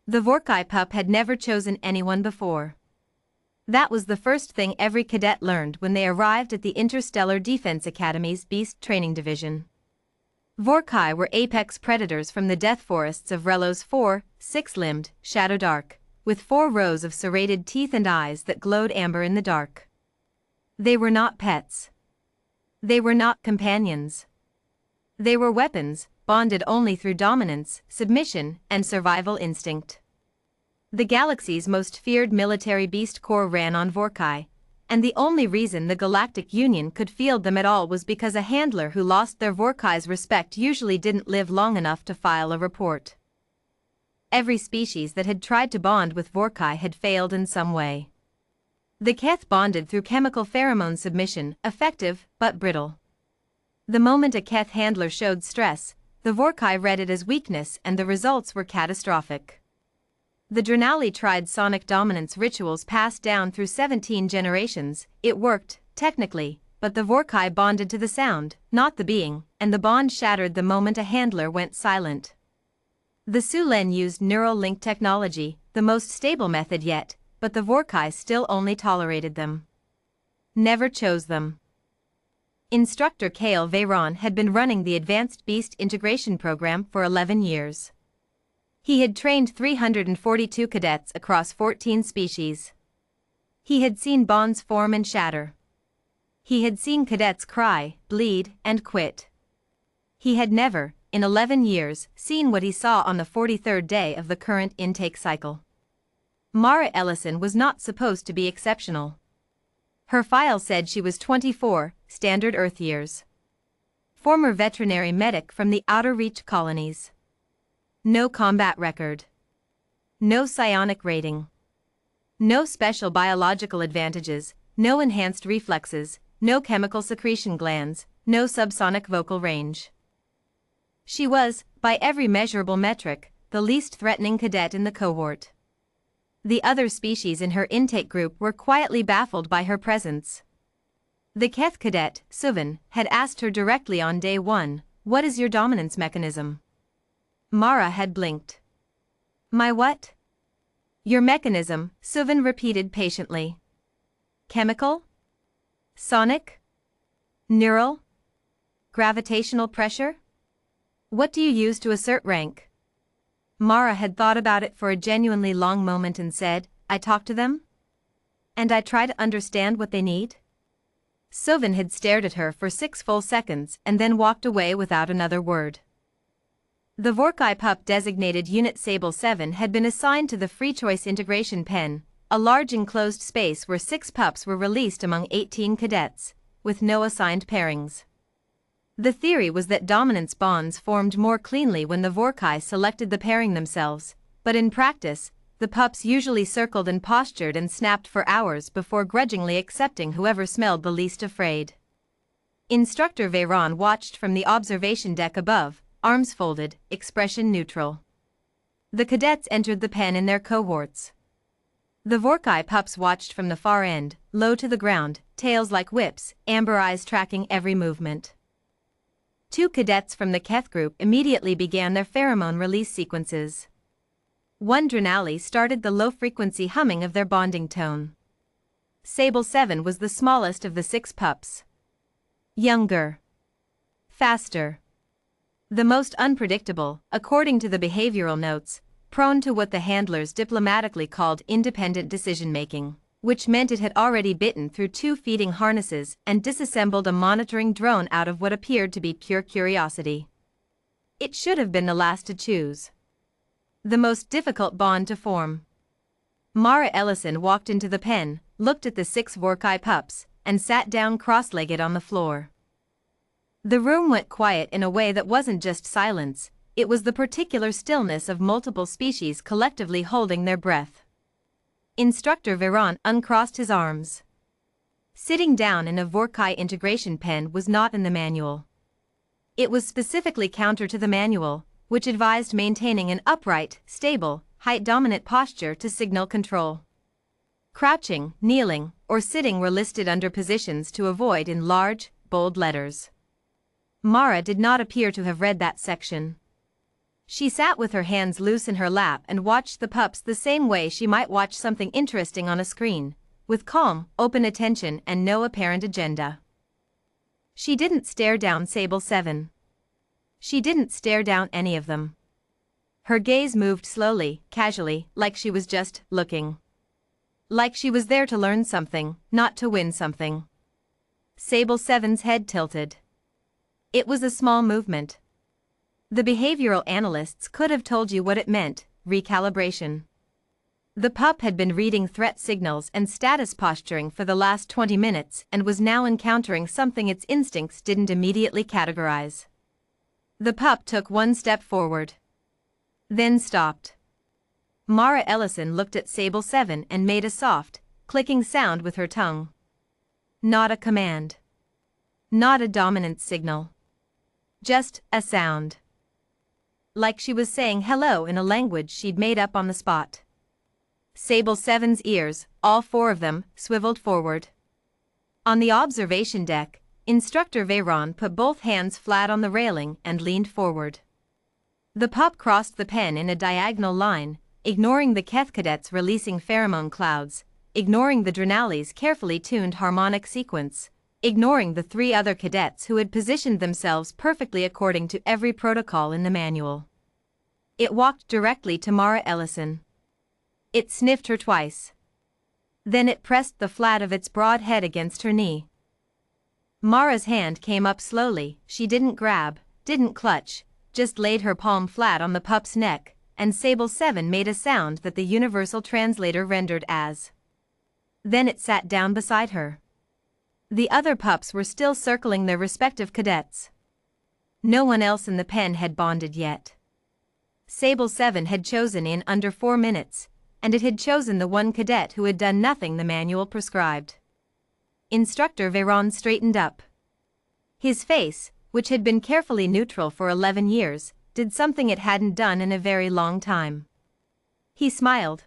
The Vorkai pup had never chosen anyone before. That was the first thing every cadet learned when they arrived at the Interstellar Defense Academy's Beast Training Division. Vorkai were apex predators from the death forests of Relo's 4, six-limbed, Shadow Dark, with 4 rows of serrated teeth and eyes that glowed amber in the dark. They were not pets. They were not companions. They were weapons, bonded only through dominance, submission, and survival instinct. The galaxy's most feared military beast corps ran on Vorkai, and the only reason the Galactic Union could field them at all was because a handler who lost their Vorkai's respect usually didn't live long enough to file a report. Every species that had tried to bond with Vorkai had failed in some way. The Keth bonded through chemical pheromone submission, effective but brittle. The moment a Keth handler showed stress, the Vorkai read it as weakness and the results were catastrophic. The Drenali tried sonic dominance rituals passed down through 17 generations. It worked, technically, but the Vorkai bonded to the sound, not the being, and the bond shattered the moment a handler went silent. The Sulen used neural link technology, the most stable method yet, but the Vorkai still only tolerated them. Never chose them. Instructor Kale Veyron had been running the Advanced Beast Integration Program for 11 years. He had trained 342 cadets across 14 species. He had seen bonds form and shatter. He had seen cadets cry, bleed, and quit. He had never, in 11 years, seen what he saw on the 43rd day of the current intake cycle. Mara Ellison was not supposed to be exceptional. Her file said she was 24, standard Earth years. Former veterinary medic from the Outer Reach colonies. No combat record. No psionic rating. No special biological advantages, no enhanced reflexes, no chemical secretion glands, no subsonic vocal range. She was, by every measurable metric, the least threatening cadet in the cohort. The other species in her intake group were quietly baffled by her presence. The Keth cadet, Suvan, had asked her directly on day 1, "What is your dominance mechanism?" Mara had blinked. "My what?" "Your mechanism," Suvan repeated patiently. "Chemical? Sonic? Neural? Gravitational pressure? What do you use to assert rank?" Mara had thought about it for a genuinely long moment and said, "I talk to them? And I try to understand what they need?" Suvan had stared at her for 6 full seconds and then walked away without another word. The Vorkai pup designated Unit Sable 7 had been assigned to the Free Choice Integration Pen, a large enclosed space where 6 pups were released among 18 cadets, with no assigned pairings. The theory was that dominance bonds formed more cleanly when the Vorkai selected the pairing themselves, but in practice, the pups usually circled and postured and snapped for hours before grudgingly accepting whoever smelled the least afraid. Instructor Veyron watched from the observation deck above, arms folded, expression neutral. The cadets entered the pen in their cohorts. The Vorkai pups watched from the far end, low to the ground, tails like whips, amber eyes tracking every movement. 2 cadets from the Keth group immediately began their pheromone release sequences. One Drenali started the low-frequency humming of their bonding tone. Sable 7 was the smallest of the 6 pups. Younger. Faster. The most unpredictable, according to the behavioral notes, prone to what the handlers diplomatically called independent decision-making, which meant it had already bitten through 2 feeding harnesses and disassembled a monitoring drone out of what appeared to be pure curiosity. It should have been the last to choose. The most difficult bond to form. Mara Ellison walked into the pen, looked at the 6 Vorkai pups, and sat down cross-legged on the floor. The room went quiet in a way that wasn't just silence, it was the particular stillness of multiple species collectively holding their breath. Instructor Veyron uncrossed his arms. Sitting down in a Vorkai integration pen was not in the manual. It was specifically counter to the manual, which advised maintaining an upright, stable, height-dominant posture to signal control. Crouching, kneeling, or sitting were listed under positions to avoid in large, bold letters. Mara did not appear to have read that section. She sat with her hands loose in her lap and watched the pups the same way she might watch something interesting on a screen, with calm, open attention and no apparent agenda. She didn't stare down Sable 7. She didn't stare down any of them. Her gaze moved slowly, casually, like she was just looking. Like she was there to learn something, not to win something. Sable 7's head tilted. It was a small movement. The behavioral analysts could have told you what it meant: recalibration. The pup had been reading threat signals and status posturing for the last 20 minutes and was now encountering something its instincts didn't immediately categorize. The pup took one step forward. Then stopped. Mara Ellison looked at Sable 7 and made a soft, clicking sound with her tongue. Not a command. Not a dominance signal. Just a sound. Like she was saying hello in a language she'd made up on the spot. Sable 7's ears, all four of them, swiveled forward. On the observation deck, Instructor Veyron put both hands flat on the railing and leaned forward. The pup crossed the pen in a diagonal line, ignoring the Keth cadets releasing pheromone clouds, ignoring the Drenali's carefully tuned harmonic sequence, ignoring the three other cadets who had positioned themselves perfectly according to every protocol in the manual. It walked directly to Mara Ellison. It sniffed her twice. Then it pressed the flat of its broad head against her knee. Mara's hand came up slowly. She didn't grab, didn't clutch, just laid her palm flat on the pup's neck, and Sable 7 made a sound that the universal translator rendered as. Then it sat down beside her. The other pups were still circling their respective cadets. No one else in the pen had bonded yet. Sable 7 had chosen in under 4 minutes, and it had chosen the one cadet who had done nothing the manual prescribed. Instructor Veyron straightened up. His face, which had been carefully neutral for 11 years, did something it hadn't done in a very long time. He smiled.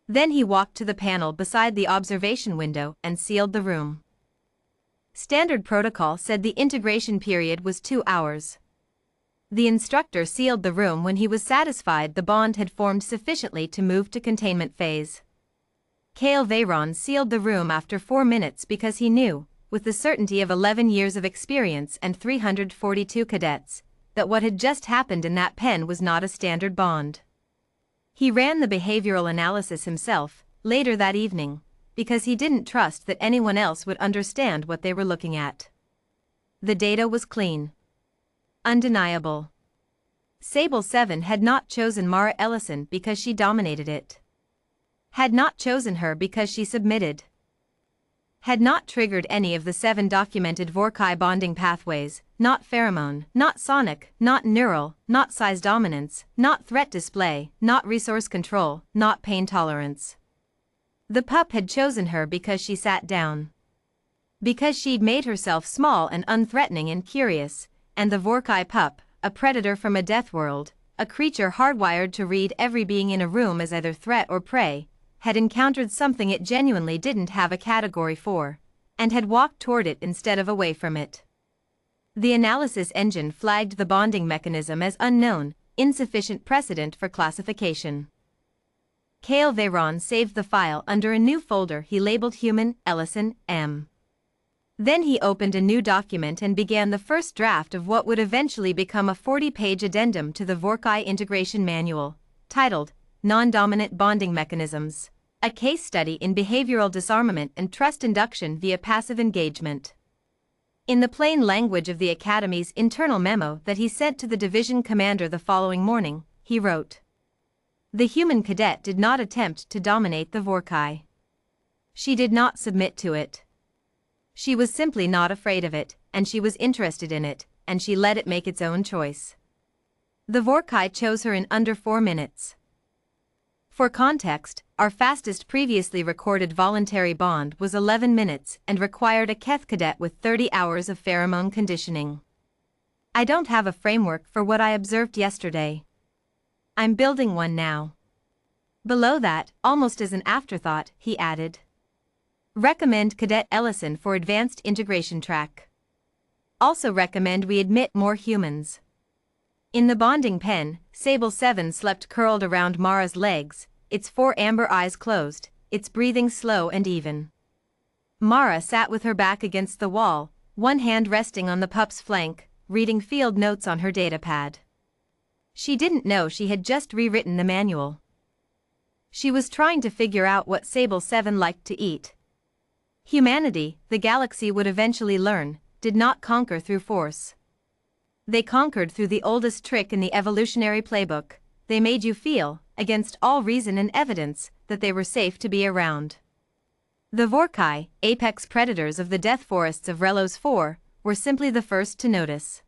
Then he walked to the panel beside the observation window and sealed the room. Standard protocol said the integration period was 2 hours. The instructor sealed the room when he was satisfied the bond had formed sufficiently to move to containment phase. Kale Veyron sealed the room after 4 minutes because he knew, with the certainty of 11 years of experience and 342 cadets, that what had just happened in that pen was not a standard bond. He ran the behavioral analysis himself, later that evening, because he didn't trust that anyone else would understand what they were looking at. The data was clean. Undeniable. Sable 7 had not chosen Mara Ellison because she dominated it. Had not chosen her because she submitted. Had not triggered any of the 7 documented Vorkai bonding pathways, not pheromone, not sonic, not neural, not size dominance, not threat display, not resource control, not pain tolerance. The pup had chosen her because she sat down. Because she'd made herself small and unthreatening and curious, and the Vorkai pup, a predator from a death world, a creature hardwired to read every being in a room as either threat or prey, had encountered something it genuinely didn't have a category for, and had walked toward it instead of away from it. The analysis engine flagged the bonding mechanism as unknown, insufficient precedent for classification. Kale Veyron saved the file under a new folder he labeled Human, Ellison, M. Then he opened a new document and began the first draft of what would eventually become a 40-page addendum to the Vorkai Integration Manual, titled Non-Dominant Bonding Mechanisms, a case study in behavioral disarmament and trust induction via passive engagement. In the plain language of the Academy's internal memo that he sent to the division commander the following morning, he wrote: The human cadet did not attempt to dominate the Vorkai. She did not submit to it. She was simply not afraid of it, and she was interested in it, and she let it make its own choice. The Vorkai chose her in under 4 minutes. For context, our fastest previously recorded voluntary bond was 11 minutes and required a Keth cadet with 30 hours of pheromone conditioning. I don't have a framework for what I observed yesterday. I'm building one now. Below that, almost as an afterthought, he added: Recommend Cadet Ellison for advanced integration track. Also recommend we admit more humans. In the bonding pen, Sable 7 slept curled around Mara's legs, its 4 amber eyes closed, its breathing slow and even. Mara sat with her back against the wall, one hand resting on the pup's flank, reading field notes on her datapad. She didn't know she had just rewritten the manual. She was trying to figure out what Sable 7 liked to eat. Humanity, the galaxy would eventually learn, did not conquer through force. They conquered through the oldest trick in the evolutionary playbook. They made you feel, against all reason and evidence, that they were safe to be around. The Vorkai, apex predators of the death forests of Relos 4, were simply the first to notice.